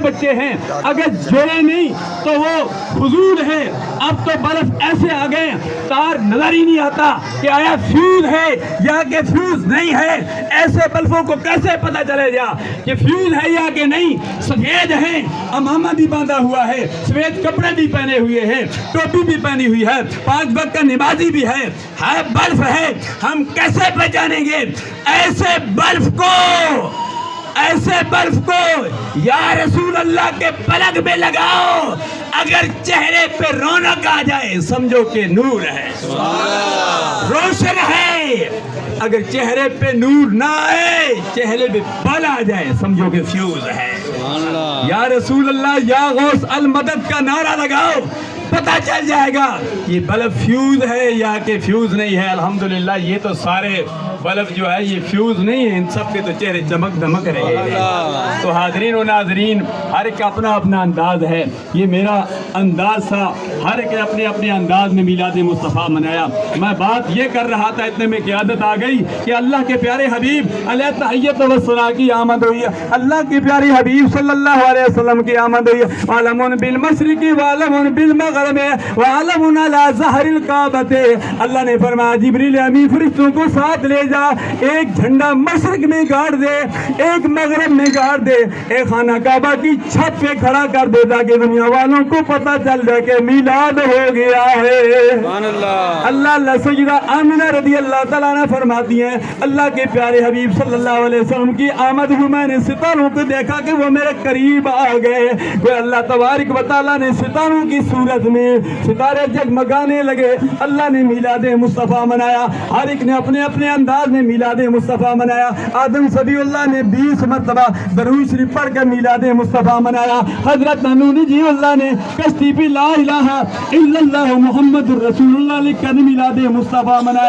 بچے ہیں، اگر جوڑے نہیں تو وہ فضول ہے۔ اب تو بلب ایسے آ گئے تار نظر ہی نہیں آتا کہ آیا فیوز ہے یا کہ فیوز نہیں ہے۔ ایسے بلبوں کو کیسے پتہ چلے گا کہ فیوز ہے یا کہ نہیں؟ سفید ہے، امامہ بھی باندھا ہوا ہے، سفید کپڑے بھی پہنے ہوئے ہیں، ٹوپی بھی پہنی ہوئی ہے، 5 وقت کا نمازی بھی ہے بلب ہے، ہم کیسے پہچانیں گے ایسے بلب کو؟ ایسے بلب کو یا رسول اللہ کے پلک میں لگاؤ، اگر چہرے پہ رونق آ جائے سمجھو کہ نور ہے، روشن ہے۔ اگر چہرے پہ نور نہ آئے، چہرے پہ بل آ جائے سمجھو کہ فیوز ہے۔ یا رسول اللہ یا غوث المدد کا نعرہ لگاؤ، پتہ چل جائے گا یہ بلب فیوز ہے یا کہ فیوز نہیں ہے۔ الحمدللہ یہ تو سارے بلب جو ہے یہ فیوز نہیں ہے، ان سب کے تو چہرے چمک دمک رہے ہیں۔ تو حاضرین و ناظرین، ہر ایک اپنا اپنا انداز ہے، یہ میرا انداز تھا، ہر ایک اپنے اپنے انداز میں میلاد مصطفیٰ منایا۔ میں بات یہ کر رہا تھا، اتنے میں قیادت آ گئی کہ اللہ کے پیارے حبیب علیہ تحیت و ثنا کی آمد ہوئی ہے، اللہ کے پیارے حبیب صلی اللہ علیہ وسلم کی آمد ہوئی ہے۔ عالمون بالمشرق وعالمون بالمغرب وعالمون علی ظہر الکعبۃ۔ اللہ نے فرمایا جبریل امین فرشتوں کو ساتھ لے جا، ایک جھنڈا مشرق میں گاڑ دے، ایک مغرب میں گاڑ دے، ایک خانہ کعبہ کی چھت پہ کھڑا کر دے تاکہ دنیا والوں کو پتہ چل جائے کہ میلاد ہو گیا ہے۔ اللہ سیدہ آمنہ رضی اللہ تعالیٰ عنہ فرماتی ہیں اللہ کے پیارے حبیب صلی اللہ علیہ وسلم کی آمد ہوئی، میں نے ستاروں کو دیکھا کہ وہ میرے قریب آ گئے۔ وہ اللہ تبارک و تعالیٰ نے ستاروں کی صورت میں ستارے جگمگانے لگے۔ اللہ نے میلاد مصطفیٰ منایا، ہر ایک نے اپنے اپنے انداز میں میلاد مصطفیٰ منایا۔ آدم صدی اللہ نے 20 مرتبہ درود شریف پڑھ کر میلاد مصطفیٰ منایا۔ حضرت نونی جی اللہ نے کشتی پہ لا الہ الا اللہ محمد الرسول اللہ لکھ کر میلاد مصطفیٰ منایا۔